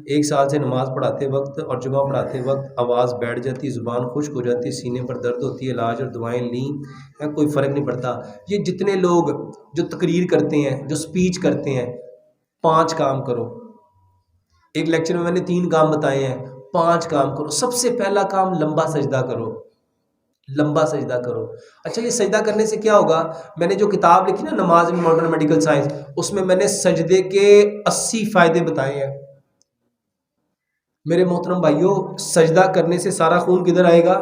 1 سال سے نماز پڑھاتے وقت اور جمعہ پڑھاتے وقت آواز بیٹھ جاتی، زبان خشک ہو جاتی، سینے پر درد ہوتی ہے، علاج اور دوائیں لیں کوئی فرق نہیں پڑتا۔ یہ جتنے لوگ جو تقریر کرتے ہیں، جو سپیچ کرتے ہیں، 5 کام کرو۔ ایک لیکچر میں نے 3 کام بتائے ہیں، 5 کام کرو۔ سب سے پہلا کام لمبا سجدہ کرو، لمبا سجدہ کرو۔ اچھا یہ سجدہ کرنے سے کیا ہوگا؟ میں نے جو کتاب لکھی نا نماز ان ماڈرن میڈیکل سائنس، اس میں نے سجدے کے 80 فائدے بتائے ہیں۔ میرے محترم بھائیوں، سجدہ کرنے سے سارا خون کدھر آئے گا؟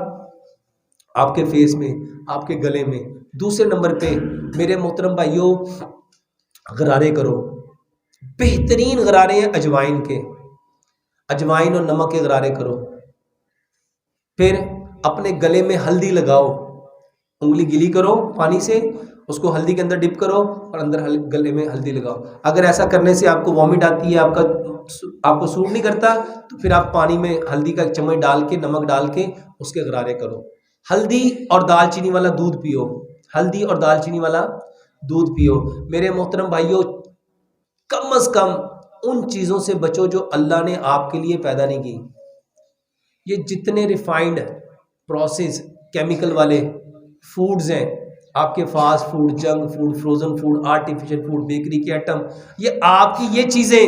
آپ کے فیس میں، آپ کے گلے میں۔ دوسرے نمبر پہ میرے محترم بھائیوں، غرارے کرو۔ بہترین غرارے ہیں اجوائن کے، اجوائن اور نمک کے غرارے کرو۔ پھر اپنے گلے میں ہلدی لگاؤ، انگلی گیلی کرو پانی سے، اس کو ہلدی کے اندر ڈپ کرو اور اندر گلے میں ہلدی لگاؤ۔ اگر ایسا کرنے سے آپ کو وامٹ آتی ہے، آپ کو سوٹ نہیں کرتا، تو پھر آپ پانی میں ہلدی کا 1 چمچ ڈال کے، نمک ڈال کے اس کے غرارے کرو۔ ہلدی اور دال چینی والا دودھ پیو، ہلدی اور دال چینی والا دودھ پیو۔ میرے محترم بھائیوں، کم از کم ان چیزوں سے بچو جو اللہ نے آپ کے لیے پیدا نہیں کی۔ یہ جتنے ریفائنڈ، پروسیس، کیمیکل والے فوڈز ہیں، آپ کے fast food, junk food, frozen food, artificial food, bakery کے آئٹم، یہ آپ کی یہ چیزیں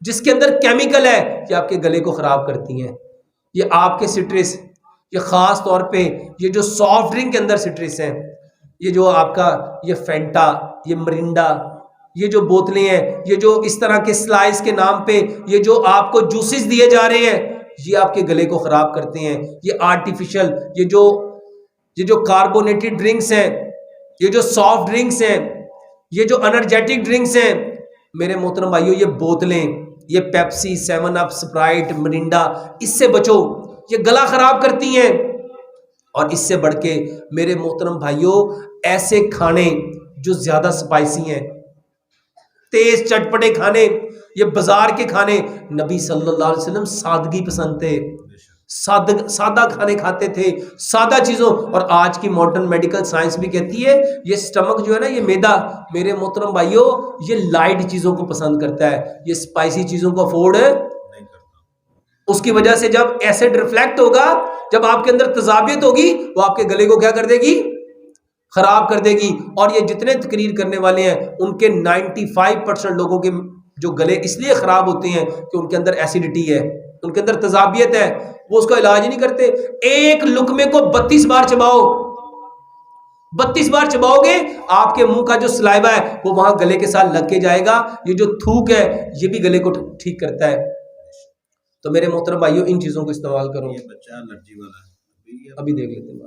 جس کے اندر کیمیکل ہے، یہ آپ کے گلے کو خراب کرتی ہیں۔ یہ آپ کے سٹرس، یہ خاص طور پہ یہ جو سافٹ ڈرنک کے اندر سٹرس ہیں، یہ جو آپ کا یہ فینٹا، یہ مرنڈا، یہ جو بوتلیں ہیں، یہ جو اس طرح کے سلائس کے نام پہ یہ جو آپ کو جوسز دیے جا رہے ہیں، یہ آپ کے گلے کو خراب کرتے ہیں۔ یہ آرٹیفیشل، یہ جو کاربونیٹڈ ڈرنکس ہیں، یہ جو سافٹ ڈرنکس ہیں، یہ جو انرجیٹک ڈرنکس ہیں، میرے محترم بھائیوں، یہ بوتلیں، یہ پیپسی، 7 اپ، سپرائٹ، مرنڈا، اس سے بچو، یہ گلا خراب کرتی ہیں۔ اور اس سے بڑھ کے میرے محترم بھائیوں، ایسے کھانے جو زیادہ سپائسی ہیں، تیز چٹپٹے کھانے، یہ بازار کے کھانے، نبی صلی اللہ علیہ وسلم سادگی پسند تھے، سادہ کھانے کھاتے تھے، سادہ چیزوں۔ اور آج کی ماڈرن میڈیکل سائنس بھی کہتی ہے یہ سٹمک جو ہے نا، یہ میدا، میرے محترم بھائیوں، یہ لائٹ چیزوں کو پسند کرتا ہے، یہ سپائسی چیزوں کو افورڈ نہیں کرتا۔ اس کی وجہ سے جب ایسڈ ریفلیکٹ ہوگا، جب آپ کے اندر تذابیت ہوگی، وہ آپ کے گلے کو کیا کر دے گی؟ خراب کر دے گی۔ اور یہ جتنے تقریر کرنے والے ہیں، ان کے 95% لوگوں کے جو گلے اس لیے خراب ہوتے ہیں کہ ان کے اندر ایسیڈیٹی ہے، ان کے اندر تذابیت ہے، وہ اس کا علاج ہی نہیں کرتے۔ ایک لقمے کو 32 بار چباؤ، 32 بار چباؤ گے، آپ کے منہ کا جو سلائیوا ہے وہ وہاں گلے کے ساتھ لگ کے جائے گا۔ یہ جو تھوک ہے، یہ بھی گلے کو ٹھیک کرتا ہے۔ تو میرے محترم بھائیوں، ان چیزوں کو استعمال کرو۔ یہ بچہ الرجی والا ہے، ابھی دیکھ لیتے ہیں۔